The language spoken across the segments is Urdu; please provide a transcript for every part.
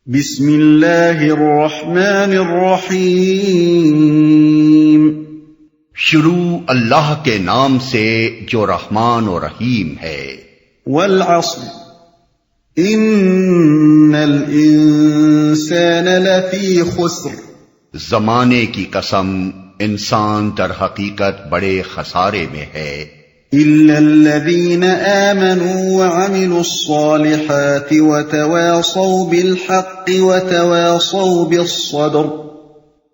بسم اللہ الرحمن الرحیم۔ شروع اللہ کے نام سے جو رحمان و رحیم ہے۔ والعصر ان الانسان لفی خسر۔ زمانے کی قسم، انسان در حقیقت بڑے خسارے میں ہے، الا الذین آمنوا وعملوا الصالحات وتواصوا بالحق وتواصوا بالصبر،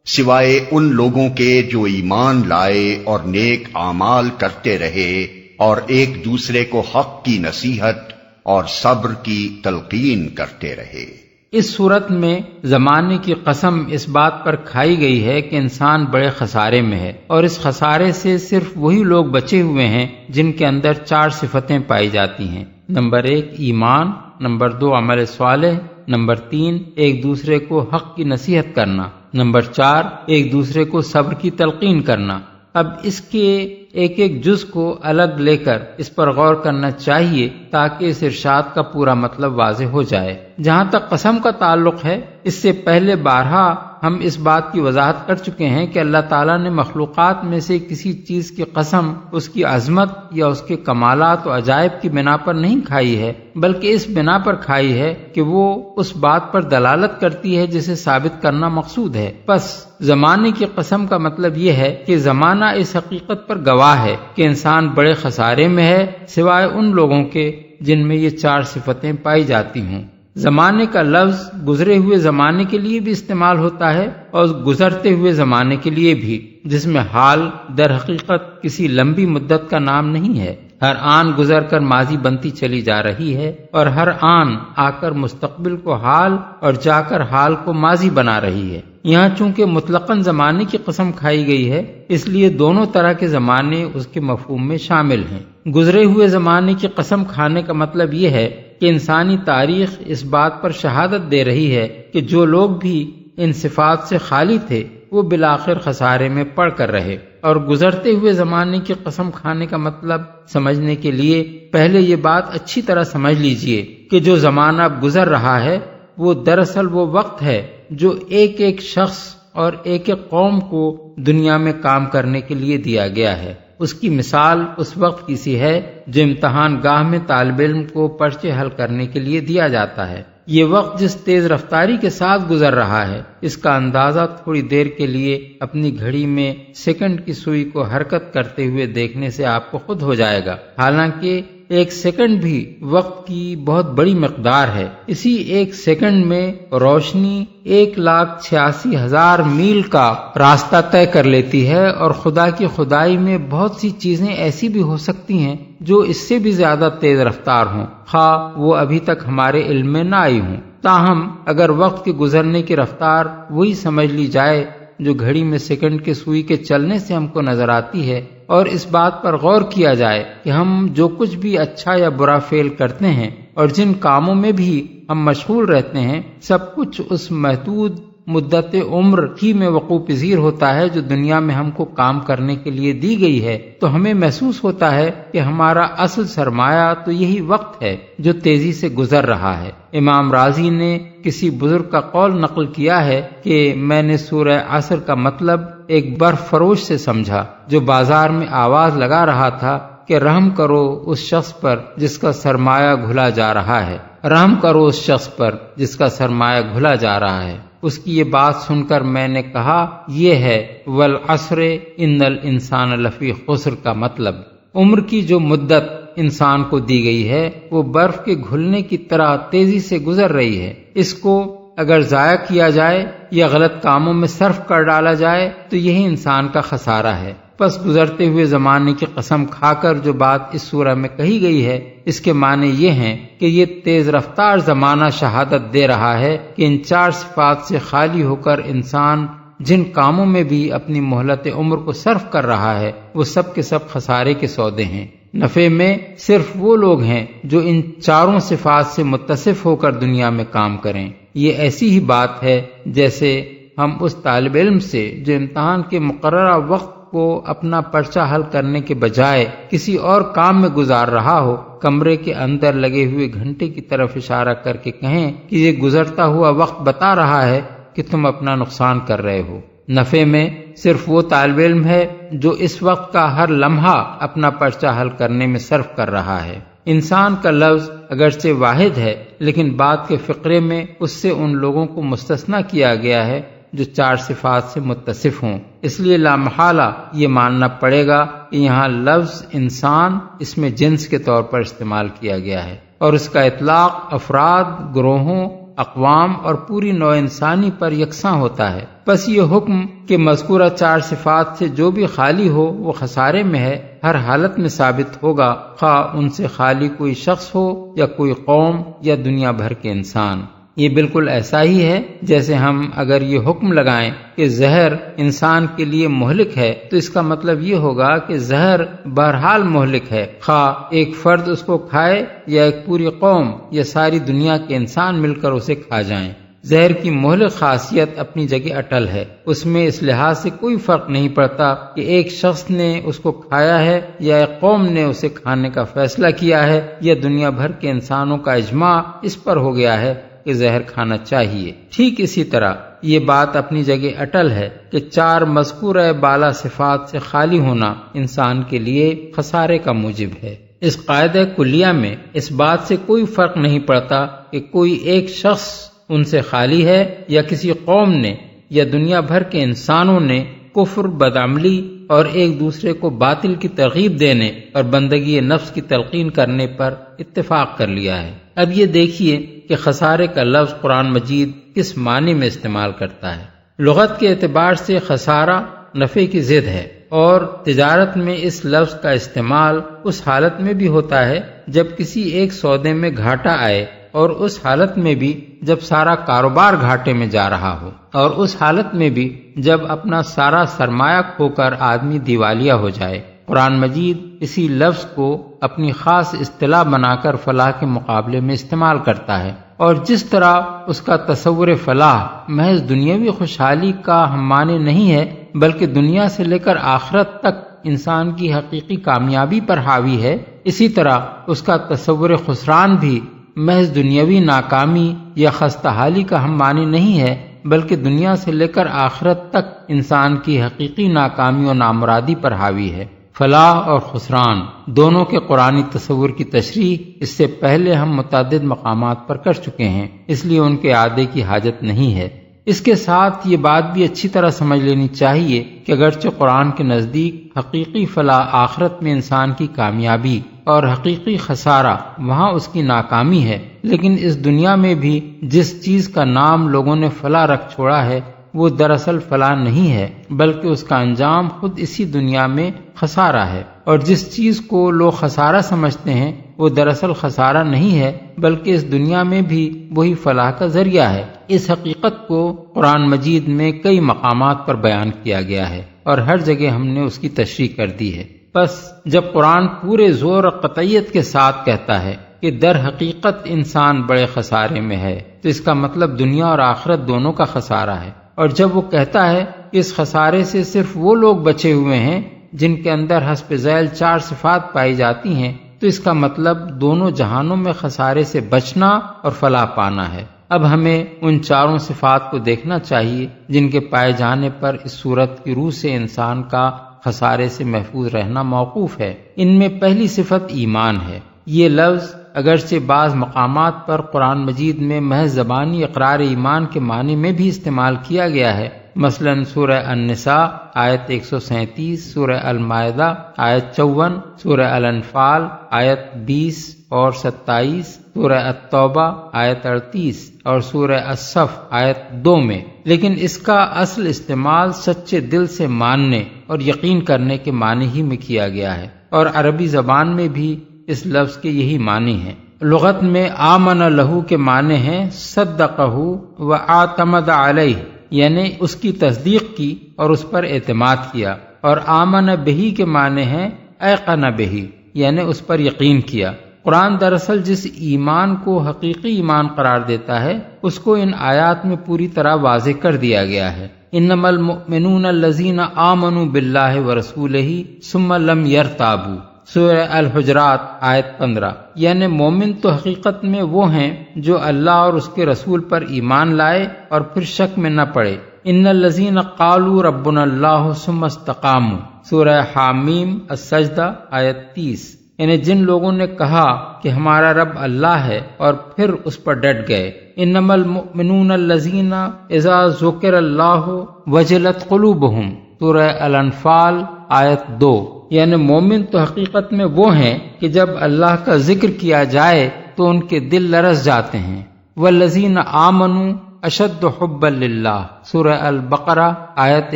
سوائے ان لوگوں کے جو ایمان لائے اور نیک اعمال کرتے رہے اور ایک دوسرے کو حق کی نصیحت اور صبر کی تلقین کرتے رہے۔ اس صورت میں زمانے کی قسم اس بات پر کھائی گئی ہے کہ انسان بڑے خسارے میں ہے، اور اس خسارے سے صرف وہی لوگ بچے ہوئے ہیں جن کے اندر 4 صفتیں پائی جاتی ہیں۔ نمبر 1 ایمان، نمبر 2 عمل صالح، نمبر 3 ایک دوسرے کو حق کی نصیحت کرنا، نمبر 4 ایک دوسرے کو صبر کی تلقین کرنا۔ اب اس کے ایک ایک جز کو الگ لے کر اس پر غور کرنا چاہیے تاکہ اس ارشاد کا پورا مطلب واضح ہو جائے۔ جہاں تک قسم کا تعلق ہے، اس سے پہلے بارہا ہم اس بات کی وضاحت کر چکے ہیں کہ اللہ تعالیٰ نے مخلوقات میں سے کسی چیز کی قسم اس کی عظمت یا اس کے کمالات و عجائب کی بنا پر نہیں کھائی ہے، بلکہ اس بنا پر کھائی ہے کہ وہ اس بات پر دلالت کرتی ہے جسے ثابت کرنا مقصود ہے۔ پس زمانے کی قسم کا مطلب یہ ہے کہ زمانہ اس حقیقت پر گواہ ہے کہ انسان بڑے خسارے میں ہے، سوائے ان لوگوں کے جن میں یہ 4 صفتیں پائی جاتی ہوں۔ زمانے کا لفظ گزرے ہوئے زمانے کے لیے بھی استعمال ہوتا ہے اور گزرتے ہوئے زمانے کے لیے بھی، جس میں حال در حقیقت کسی لمبی مدت کا نام نہیں ہے۔ ہر آن گزر کر ماضی بنتی چلی جا رہی ہے، اور ہر آن آ کر مستقبل کو حال اور جا کر حال کو ماضی بنا رہی ہے۔ یہاں چونکہ مطلقاً زمانے کی قسم کھائی گئی ہے، اس لیے دونوں طرح کے زمانے اس کے مفہوم میں شامل ہیں۔ گزرے ہوئے زمانے کی قسم کھانے کا مطلب یہ ہے کہ انسانی تاریخ اس بات پر شہادت دے رہی ہے کہ جو لوگ بھی ان صفات سے خالی تھے وہ بالآخر خسارے میں پڑ کر رہے۔ اور گزرتے ہوئے زمانے کی قسم کھانے کا مطلب سمجھنے کے لیے پہلے یہ بات اچھی طرح سمجھ لیجئے کہ جو زمانہ اب گزر رہا ہے وہ دراصل وہ وقت ہے جو ایک ایک شخص اور ایک ایک قوم کو دنیا میں کام کرنے کے لیے دیا گیا ہے۔ اس کی مثال اس وقت کی سی ہے جو امتحان گاہ میں طالب علم کو پرچے حل کرنے کے لیے دیا جاتا ہے۔ یہ وقت جس تیز رفتاری کے ساتھ گزر رہا ہے، اس کا اندازہ تھوڑی دیر کے لیے اپنی گھڑی میں سیکنڈ کی سوئی کو حرکت کرتے ہوئے دیکھنے سے آپ کو خود ہو جائے گا۔ حالانکہ 1 سیکنڈ بھی وقت کی بہت بڑی مقدار ہے۔ اسی 1 سیکنڈ میں روشنی 1,86,000 میل کا راستہ طے کر لیتی ہے، اور خدا کی خدائی میں بہت سی چیزیں ایسی بھی ہو سکتی ہیں جو اس سے بھی زیادہ تیز رفتار ہوں، خواہ وہ ابھی تک ہمارے علم میں نہ آئی ہوں۔ تاہم اگر وقت کے گزرنے کی رفتار وہی سمجھ لی جائے جو گھڑی میں سیکنڈ کے سوئی کے چلنے سے ہم کو نظر آتی ہے، اور اس بات پر غور کیا جائے کہ ہم جو کچھ بھی اچھا یا برا فعل کرتے ہیں اور جن کاموں میں بھی ہم مشغول رہتے ہیں، سب کچھ اس محدود مدت عمر ہی میں وقوع پذیر ہوتا ہے جو دنیا میں ہم کو کام کرنے کے لیے دی گئی ہے، تو ہمیں محسوس ہوتا ہے کہ ہمارا اصل سرمایہ تو یہی وقت ہے جو تیزی سے گزر رہا ہے۔ امام رازی نے کسی بزرگ کا قول نقل کیا ہے کہ میں نے سورہ عصر کا مطلب ایک برف فروش سے سمجھا جو بازار میں آواز لگا رہا تھا کہ رحم کرو اس شخص پر جس کا سرمایہ گھلا جا رہا ہے، رحم کرو اس شخص پر جس کا سرمایہ گھلا جا رہا ہے۔ اس کی یہ بات سن کر میں نے کہا یہ ہے والعصر ان الانسان لفی خسر کا مطلب۔ عمر کی جو مدت انسان کو دی گئی ہے وہ برف کے گھلنے کی طرح تیزی سے گزر رہی ہے۔ اس کو اگر ضائع کیا جائے یا غلط کاموں میں صرف کر ڈالا جائے تو یہی انسان کا خسارہ ہے۔ پس گزرتے ہوئے زمانے کی قسم کھا کر جو بات اس سورہ میں کہی گئی ہے، اس کے معنی یہ ہیں کہ یہ تیز رفتار زمانہ شہادت دے رہا ہے کہ ان 4 صفات سے خالی ہو کر انسان جن کاموں میں بھی اپنی مہلت عمر کو صرف کر رہا ہے وہ سب کے سب خسارے کے سودے ہیں۔ نفع میں صرف وہ لوگ ہیں جو ان 4 صفات سے متصف ہو کر دنیا میں کام کریں۔ یہ ایسی ہی بات ہے جیسے ہم اس طالب علم سے جو امتحان کے مقررہ وقت کو اپنا پرچہ حل کرنے کے بجائے کسی اور کام میں گزار رہا ہو، کمرے کے اندر لگے ہوئے گھنٹے کی طرف اشارہ کر کے کہیں کہ یہ گزرتا ہوا وقت بتا رہا ہے کہ تم اپنا نقصان کر رہے ہو۔ نفع میں صرف وہ طالب علم ہے جو اس وقت کا ہر لمحہ اپنا پرچہ حل کرنے میں صرف کر رہا ہے۔ انسان کا لفظ اگرچہ واحد ہے، لیکن بات کے فقرے میں اس سے ان لوگوں کو مستثنی کیا گیا ہے جو 4 صفات سے متصف ہوں۔ اس لیے لامحالہ یہ ماننا پڑے گا کہ یہاں لفظ انسان اس میں جنس کے طور پر استعمال کیا گیا ہے، اور اس کا اطلاق افراد، گروہوں، اقوام اور پوری نوع انسانی پر یکساں ہوتا ہے۔ بس یہ حکم کہ مذکورہ 4 صفات سے جو بھی خالی ہو وہ خسارے میں ہے، ہر حالت میں ثابت ہوگا، خواہ ان سے خالی کوئی شخص ہو یا کوئی قوم یا دنیا بھر کے انسان۔ یہ بالکل ایسا ہی ہے جیسے ہم اگر یہ حکم لگائیں کہ زہر انسان کے لیے مہلک ہے، تو اس کا مطلب یہ ہوگا کہ زہر بہرحال مہلک ہے، خواہ ایک فرد اس کو کھائے یا ایک پوری قوم یا ساری دنیا کے انسان مل کر اسے کھا جائیں۔ زہر کی مہلک خاصیت اپنی جگہ اٹل ہے، اس میں اس لحاظ سے کوئی فرق نہیں پڑتا کہ ایک شخص نے اس کو کھایا ہے یا ایک قوم نے اسے کھانے کا فیصلہ کیا ہے یا دنیا بھر کے انسانوں کا اجماع اس پر ہو گیا ہے کہ زہر کھانا چاہیے۔ ٹھیک اسی طرح یہ بات اپنی جگہ اٹل ہے کہ 4 مذکورہ بالا صفات سے خالی ہونا انسان کے لیے خسارے کا موجب ہے۔ اس قاعدہ کلیہ میں اس بات سے کوئی فرق نہیں پڑتا کہ کوئی ایک شخص ان سے خالی ہے یا کسی قوم نے یا دنیا بھر کے انسانوں نے کفر، بدعملی اور ایک دوسرے کو باطل کی ترغیب دینے اور بندگی نفس کی تلقین کرنے پر اتفاق کر لیا ہے۔ اب یہ دیکھیے کہ خسارے کا لفظ قرآن مجید کس معنی میں استعمال کرتا ہے۔ لغت کے اعتبار سے خسارہ نفع کی ضد ہے، اور تجارت میں اس لفظ کا استعمال اس حالت میں بھی ہوتا ہے جب کسی ایک سودے میں گھاٹا آئے، اور اس حالت میں بھی جب سارا کاروبار گھاٹے میں جا رہا ہو، اور اس حالت میں بھی جب اپنا سارا سرمایہ کھو کر آدمی دیوالیہ ہو جائے۔ قرآن مجید اسی لفظ کو اپنی خاص اصطلاح بنا کر فلاح کے مقابلے میں استعمال کرتا ہے، اور جس طرح اس کا تصور فلاح محض دنیاوی خوشحالی کا ہم معنی نہیں ہے، بلکہ دنیا سے لے کر آخرت تک انسان کی حقیقی کامیابی پر حاوی ہے، اسی طرح اس کا تصور خسران بھی محض دنیاوی ناکامی یا خستہ حالی کا ہم معنی نہیں ہے، بلکہ دنیا سے لے کر آخرت تک انسان کی حقیقی ناکامی و نامرادی پر حاوی ہے۔ فلاح اور خسران دونوں کے قرآنی تصور کی تشریح اس سے پہلے ہم متعدد مقامات پر کر چکے ہیں، اس لیے ان کے اعادے کی حاجت نہیں ہے۔ اس کے ساتھ یہ بات بھی اچھی طرح سمجھ لینی چاہیے کہ اگرچہ قرآن کے نزدیک حقیقی فلاح آخرت میں انسان کی کامیابی اور حقیقی خسارہ وہاں اس کی ناکامی ہے، لیکن اس دنیا میں بھی جس چیز کا نام لوگوں نے فلاح رکھ چھوڑا ہے وہ دراصل فلاح نہیں ہے، بلکہ اس کا انجام خود اسی دنیا میں خسارہ ہے، اور جس چیز کو لوگ خسارہ سمجھتے ہیں وہ دراصل خسارہ نہیں ہے، بلکہ اس دنیا میں بھی وہی فلاح کا ذریعہ ہے۔ اس حقیقت کو قرآن مجید میں کئی مقامات پر بیان کیا گیا ہے، اور ہر جگہ ہم نے اس کی تشریح کر دی ہے۔ بس جب قرآن پورے زور اور قطعیت کے ساتھ کہتا ہے کہ در حقیقت انسان بڑے خسارے میں ہے، تو اس کا مطلب دنیا اور آخرت دونوں کا خسارہ ہے، اور جب وہ کہتا ہے کہ اس خسارے سے صرف وہ لوگ بچے ہوئے ہیں جن کے اندر حسب ذیل 4 صفات پائی جاتی ہیں، تو اس کا مطلب دونوں جہانوں میں خسارے سے بچنا اور فلاح پانا ہے۔ اب ہمیں ان 4 صفات کو دیکھنا چاہیے جن کے پائے جانے پر اس صورت کی روح سے انسان کا خسارے سے محفوظ رہنا موقوف ہے۔ ان میں پہلی صفت ایمان ہے۔ یہ لفظ اگرچہ بعض مقامات پر قرآن مجید میں محض زبانی اقرار ایمان کے معنی میں بھی استعمال کیا گیا ہے، مثلا سورہ النساء آیت 137، سورہ المائدہ آیت 54، سورہ الانفال آیت 20 اور 27، سورہ التوبہ آیت 38 اور سورہ الصف آیت 2 میں، لیکن اس کا اصل استعمال سچے دل سے ماننے اور یقین کرنے کے معنی ہی میں کیا گیا ہے، اور عربی زبان میں بھی اس لفظ کے یہی معنی ہیں۔ لغت میں آمن لہو کے معنی ہیں صدقہ و اعتمد علیہ، یعنی اس کی تصدیق کی اور اس پر اعتماد کیا، اور آمن بہی کے معنی ہیں ایقن بہی، یعنی اس پر یقین کیا۔ قرآن دراصل جس ایمان کو حقیقی ایمان قرار دیتا ہے اس کو ان آیات میں پوری طرح واضح کر دیا گیا ہے۔ انما المؤمنون الذین آمنوا باللہ ورسولہ ثم لم یرتابوا، سورہ الحجرات آیت 15۔ یعنی مومن تو حقیقت میں وہ ہیں جو اللہ اور اس کے رسول پر ایمان لائے اور پھر شک میں نہ پڑے۔ ان الذین قالوا ربنا اللہ ثم استقاموا، سورہ حامیم السجدہ آیت 30۔ یعنی جن لوگوں نے کہا کہ ہمارا رب اللہ ہے اور پھر اس پر ڈٹ گئے۔ انما المؤمنون الذین اذا ذکر اللہ وجلت قلوبہم، سورہ الانفال آیت 2۔ یعنی مومن تو حقیقت میں وہ ہیں کہ جب اللہ کا ذکر کیا جائے تو ان کے دل لرز جاتے ہیں۔ والذین آمنوا اشد حبا للہ، سورہ البقرہ آیت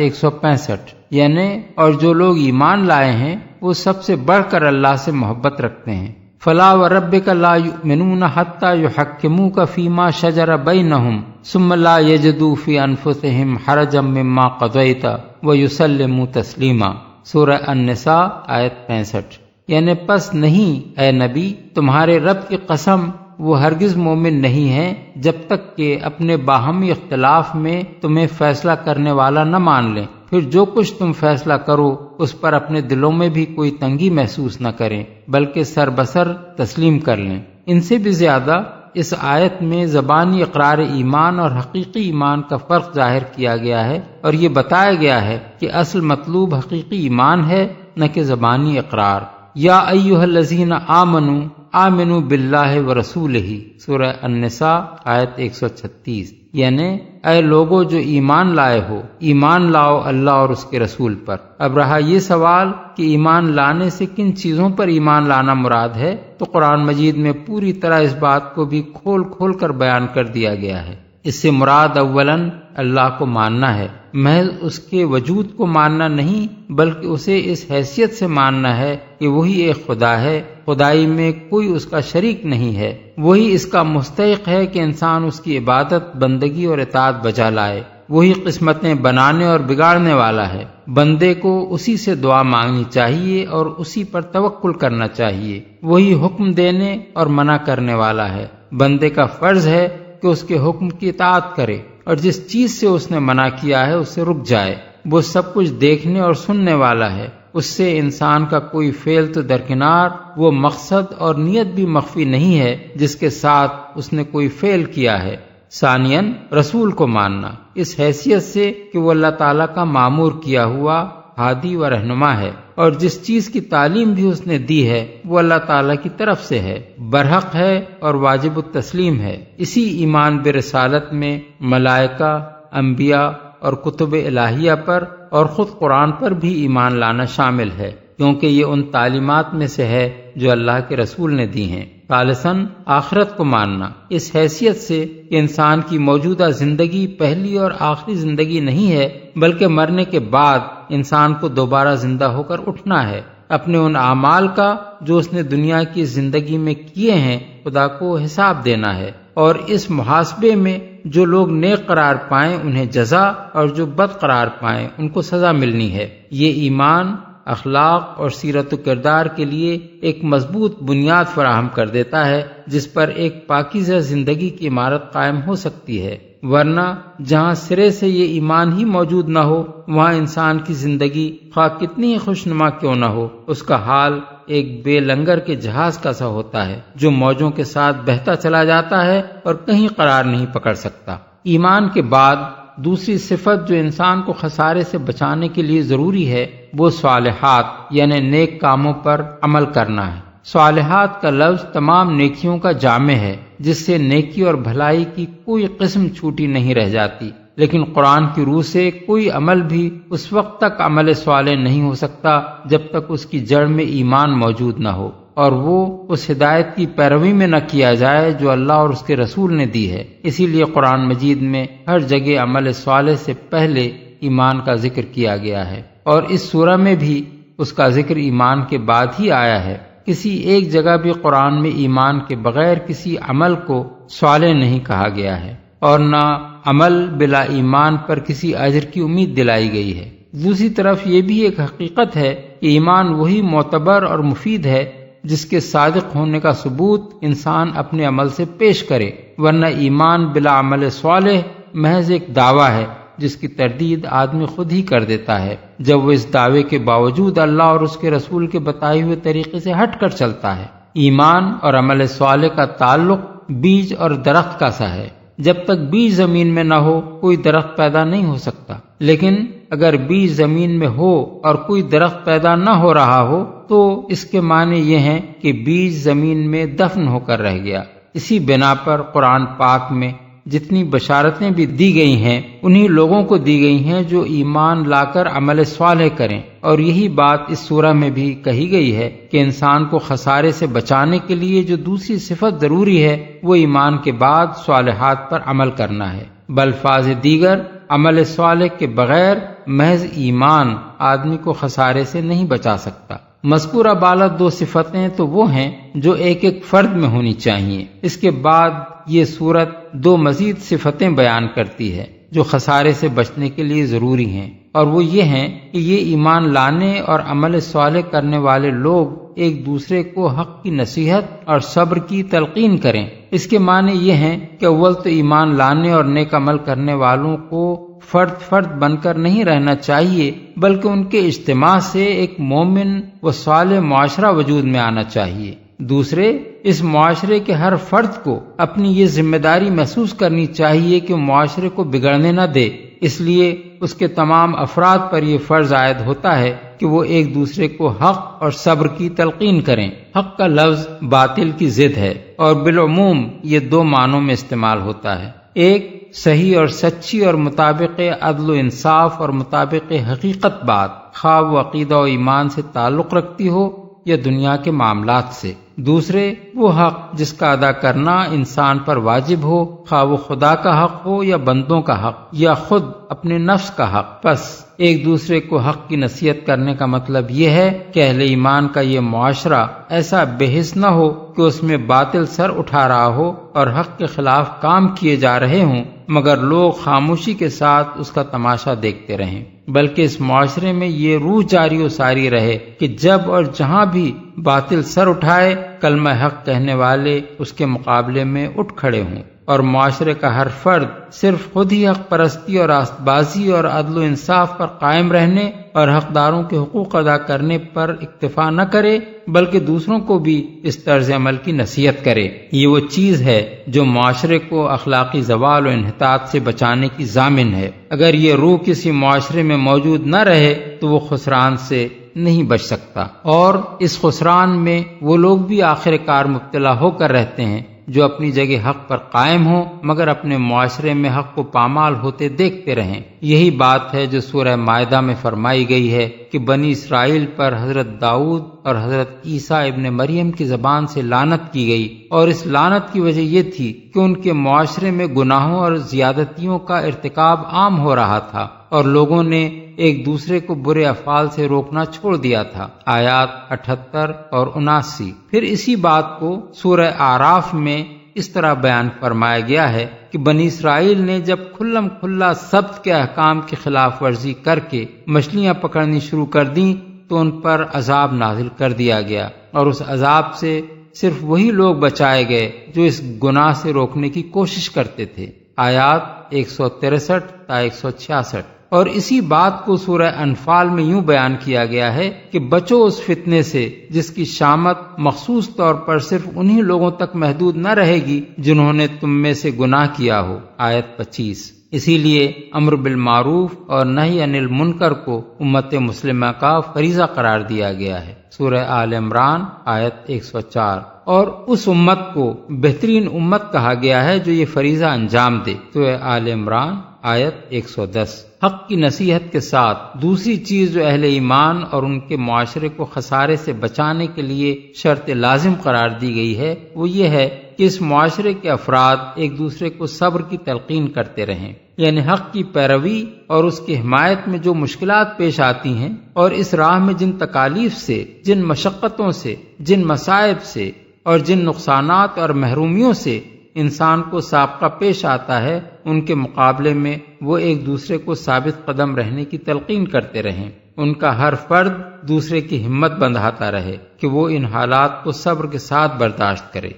165۔ یعنی اور جو لوگ ایمان لائے ہیں وہ سب سے بڑھ کر اللہ سے محبت رکھتے ہیں۔ فلا وربک لا یؤمنون حتی یحکموک فیما شجر بینہم ثم لا یجدوا فی انفسہم حرجا مما قضیت ویسلموا تسلیما، سورہ النساء آیت 65۔ یعنی پس نہیں اے نبی، تمہارے رب کی قسم وہ ہرگز مومن نہیں ہیں جب تک کہ اپنے باہمی اختلاف میں تمہیں فیصلہ کرنے والا نہ مان لیں، پھر جو کچھ تم فیصلہ کرو اس پر اپنے دلوں میں بھی کوئی تنگی محسوس نہ کریں بلکہ سر بسر تسلیم کر لیں۔ ان سے بھی زیادہ اس آیت میں زبانی اقرار ایمان اور حقیقی ایمان کا فرق ظاہر کیا گیا ہے اور یہ بتایا گیا ہے کہ اصل مطلوب حقیقی ایمان ہے نہ کہ زبانی اقرار۔ یا ایھا الذین آمنوا آمنوا باللہ ورسولہ، سورہ النساء آیت 136۔ یعنی اے لوگو جو ایمان لائے ہو، ایمان لاؤ اللہ اور اس کے رسول پر۔ اب رہا یہ سوال کہ ایمان لانے سے کن چیزوں پر ایمان لانا مراد ہے، تو قرآن مجید میں پوری طرح اس بات کو بھی کھول کھول کر بیان کر دیا گیا ہے۔ اس سے مراد اولاً اللہ کو ماننا ہے، محض اس کے وجود کو ماننا نہیں بلکہ اسے اس حیثیت سے ماننا ہے کہ وہی ایک خدا ہے، خدائی میں کوئی اس کا شریک نہیں ہے، وہی اس کا مستحق ہے کہ انسان اس کی عبادت، بندگی اور اطاعت بجا لائے، وہی قسمتیں بنانے اور بگاڑنے والا ہے، بندے کو اسی سے دعا مانگنی چاہیے اور اسی پر توکل کرنا چاہیے، وہی حکم دینے اور منع کرنے والا ہے، بندے کا فرض ہے کہ اس کے حکم کی اطاعت کرے اور جس چیز سے اس نے منع کیا ہے اس سے رک جائے، وہ سب کچھ دیکھنے اور سننے والا ہے، اس سے انسان کا کوئی فعل تو درکنار، وہ مقصد اور نیت بھی مخفی نہیں ہے جس کے ساتھ اس نے کوئی فعل کیا ہے۔ ثانیاً رسول کو ماننا اس حیثیت سے کہ وہ اللہ تعالیٰ کا مامور کیا ہوا ہادی و رہنما ہے اور جس چیز کی تعلیم بھی اس نے دی ہے وہ اللہ تعالیٰ کی طرف سے ہے، برحق ہے اور واجب التسلیم ہے۔ اسی ایمان برسالت میں ملائکہ، انبیاء اور کتب الہیہ پر اور خود قرآن پر بھی ایمان لانا شامل ہے، کیونکہ یہ ان تعلیمات میں سے ہے جو اللہ کے رسول نے دی ہیں۔ ثالثاً آخرت کو ماننا اس حیثیت سے کہ انسان کی موجودہ زندگی پہلی اور آخری زندگی نہیں ہے بلکہ مرنے کے بعد انسان کو دوبارہ زندہ ہو کر اٹھنا ہے، اپنے ان اعمال کا جو اس نے دنیا کی زندگی میں کیے ہیں خدا کو حساب دینا ہے، اور اس محاسبے میں جو لوگ نیک قرار پائیں انہیں جزا اور جو بد قرار پائیں ان کو سزا ملنی ہے۔ یہ ایمان اخلاق اور سیرت و کردار کے لیے ایک مضبوط بنیاد فراہم کر دیتا ہے جس پر ایک پاکیزہ زندگی کی عمارت قائم ہو سکتی ہے، ورنہ جہاں سرے سے یہ ایمان ہی موجود نہ ہو وہاں انسان کی زندگی خواہ کتنی ہی خوشنما کیوں نہ ہو اس کا حال ایک بے لنگر کے جہاز کا سا ہوتا ہے جو موجوں کے ساتھ بہتا چلا جاتا ہے اور کہیں قرار نہیں پکڑ سکتا۔ ایمان کے بعد دوسری صفت جو انسان کو خسارے سے بچانے کے لیے ضروری ہے وہ صالحات یعنی نیک کاموں پر عمل کرنا ہے۔ صالحات کا لفظ تمام نیکیوں کا جامع ہے جس سے نیکی اور بھلائی کی کوئی قسم چھوٹی نہیں رہ جاتی، لیکن قرآن کی روح سے کوئی عمل بھی اس وقت تک عمل صالح نہیں ہو سکتا جب تک اس کی جڑ میں ایمان موجود نہ ہو اور وہ اس ہدایت کی پیروی میں نہ کیا جائے جو اللہ اور اس کے رسول نے دی ہے۔ اسی لیے قرآن مجید میں ہر جگہ عمل صالح سے پہلے ایمان کا ذکر کیا گیا ہے، اور اس سورہ میں بھی اس کا ذکر ایمان کے بعد ہی آیا ہے۔ کسی ایک جگہ بھی قرآن میں ایمان کے بغیر کسی عمل کو صالح نہیں کہا گیا ہے، اور نہ عمل بلا ایمان پر کسی اجر کی امید دلائی گئی ہے۔ دوسری طرف یہ بھی ایک حقیقت ہے کہ ایمان وہی معتبر اور مفید ہے جس کے صادق ہونے کا ثبوت انسان اپنے عمل سے پیش کرے، ورنہ ایمان بلا عمل صالح محض ایک دعویٰ ہے جس کی تردید آدمی خود ہی کر دیتا ہے جب وہ اس دعوے کے باوجود اللہ اور اس کے رسول کے بتائے ہوئے طریقے سے ہٹ کر چلتا ہے۔ ایمان اور عمل صالح کا تعلق بیج اور درخت کا سا ہے۔ جب تک بیج زمین میں نہ ہو کوئی درخت پیدا نہیں ہو سکتا، لیکن اگر بیج زمین میں ہو اور کوئی درخت پیدا نہ ہو رہا ہو تو اس کے معنی یہ ہیں کہ بیج زمین میں دفن ہو کر رہ گیا۔ اسی بنا پر قرآن پاک میں جتنی بشارتیں بھی دی گئی ہیں انہی لوگوں کو دی گئی ہیں جو ایمان لا کر عمل صالح کریں، اور یہی بات اس سورہ میں بھی کہی گئی ہے کہ انسان کو خسارے سے بچانے کے لیے جو دوسری صفت ضروری ہے وہ ایمان کے بعد صالحات پر عمل کرنا ہے۔ بلفاظ دیگر عمل صالح کے بغیر محض ایمان آدمی کو خسارے سے نہیں بچا سکتا۔ مذکورہ بالا دو صفتیں تو وہ ہیں جو ایک ایک فرد میں ہونی چاہیے۔ اس کے بعد یہ سورت دو مزید صفتیں بیان کرتی ہے جو خسارے سے بچنے کے لیے ضروری ہیں، اور وہ یہ ہیں کہ یہ ایمان لانے اور عمل صالح کرنے والے لوگ ایک دوسرے کو حق کی نصیحت اور صبر کی تلقین کریں۔ اس کے معنی یہ ہیں کہ اول تو ایمان لانے اور نیک عمل کرنے والوں کو فرد فرد بن کر نہیں رہنا چاہیے، بلکہ ان کے اجتماع سے ایک مومن و صالح معاشرہ وجود میں آنا چاہیے۔ دوسرے، اس معاشرے کے ہر فرد کو اپنی یہ ذمہ داری محسوس کرنی چاہیے کہ معاشرے کو بگڑنے نہ دے، اس لیے اس کے تمام افراد پر یہ فرض عائد ہوتا ہے کہ وہ ایک دوسرے کو حق اور صبر کی تلقین کریں۔ حق کا لفظ باطل کی ضد ہے اور بالعموم یہ دو معنوں میں استعمال ہوتا ہے۔ ایک صحیح اور سچی اور مطابق عدل و انصاف اور مطابق حقیقت بات، خواہ وہ عقیدہ و ایمان سے تعلق رکھتی ہو یا دنیا کے معاملات سے۔ دوسرے، وہ حق جس کا ادا کرنا انسان پر واجب ہو، خواہ وہ خدا کا حق ہو یا بندوں کا حق یا خود اپنے نفس کا حق۔ پس ایک دوسرے کو حق کی نصیحت کرنے کا مطلب یہ ہے کہ اہل ایمان کا یہ معاشرہ ایسا بے حس نہ ہو کہ اس میں باطل سر اٹھا رہا ہو اور حق کے خلاف کام کیے جا رہے ہوں مگر لوگ خاموشی کے ساتھ اس کا تماشا دیکھتے رہیں، بلکہ اس معاشرے میں یہ روح جاری و ساری رہے کہ جب اور جہاں بھی باطل سر اٹھائے کلمہ حق کہنے والے اس کے مقابلے میں اٹھ کھڑے ہوں، اور معاشرے کا ہر فرد صرف خود ہی حق پرستی اور راست بازی اور عدل و انصاف پر قائم رہنے اور حقداروں کے حقوق ادا کرنے پر اکتفا نہ کرے بلکہ دوسروں کو بھی اس طرز عمل کی نصیحت کرے۔ یہ وہ چیز ہے جو معاشرے کو اخلاقی زوال و انحطاط سے بچانے کی ضامن ہے۔ اگر یہ روح کسی معاشرے میں موجود نہ رہے تو وہ خسران سے نہیں بچ سکتا، اور اس خسران میں وہ لوگ بھی آخر کار مبتلا ہو کر رہتے ہیں جو اپنی جگہ حق پر قائم ہوں مگر اپنے معاشرے میں حق کو پامال ہوتے دیکھتے رہیں۔ یہی بات ہے جو سورہ مائدہ میں فرمائی گئی ہے کہ بنی اسرائیل پر حضرت داؤد اور حضرت عیسیٰ ابن مریم کی زبان سے لعنت کی گئی، اور اس لعنت کی وجہ یہ تھی کہ ان کے معاشرے میں گناہوں اور زیادتیوں کا ارتکاب عام ہو رہا تھا اور لوگوں نے ایک دوسرے کو برے افعال سے روکنا چھوڑ دیا تھا۔ آیات 78 اور 79۔ پھر اسی بات کو سورہ اعراف میں اس طرح بیان فرمایا گیا ہے کہ بنی اسرائیل نے جب کھلم کھلا سبت کے احکام کی خلاف ورزی کر کے مچھلیاں پکڑنی شروع کر دیں تو ان پر عذاب نازل کر دیا گیا، اور اس عذاب سے صرف وہی لوگ بچائے گئے جو اس گناہ سے روکنے کی کوشش کرتے تھے۔ آیات 163 تا 166۔ اور اسی بات کو سورہ انفال میں یوں بیان کیا گیا ہے کہ بچو اس فتنے سے جس کی شامت مخصوص طور پر صرف انہی لوگوں تک محدود نہ رہے گی جنہوں نے تم میں سے گناہ کیا ہو۔ آیت 25۔ اسی لیے امر بالمعروف اور نہی عن المنکر کو امت مسلمہ کا فریضہ قرار دیا گیا ہے۔ سورہ آل عمران آیت 104۔ اور اس امت کو بہترین امت کہا گیا ہے جو یہ فریضہ انجام دے۔ سورہ آل عمران آیت 110۔ حق کی نصیحت کے ساتھ دوسری چیز جو اہل ایمان اور ان کے معاشرے کو خسارے سے بچانے کے لیے شرط لازم قرار دی گئی ہے وہ یہ ہے کہ اس معاشرے کے افراد ایک دوسرے کو صبر کی تلقین کرتے رہیں، یعنی حق کی پیروی اور اس کی حمایت میں جو مشکلات پیش آتی ہیں اور اس راہ میں جن تکالیف سے، جن مشقتوں سے، جن مصائب سے اور جن نقصانات اور محرومیوں سے انسان کو سابقہ پیش آتا ہے ان کے مقابلے میں وہ ایک دوسرے کو ثابت قدم رہنے کی تلقین کرتے رہیں۔ ان کا ہر فرد دوسرے کی ہمت بندھاتا رہے کہ وہ ان حالات کو صبر کے ساتھ برداشت کرے۔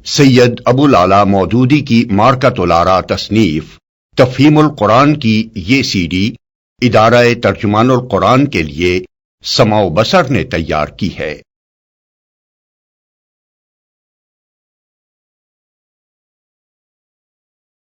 سید ابو العلا مودودی کی مارکۃ الآراء تصنیف تفہیم القرآن کی یہ سی ڈی ادارہ ترجمان القرآن کے لیے سماع و بصر نے تیار کی ہے۔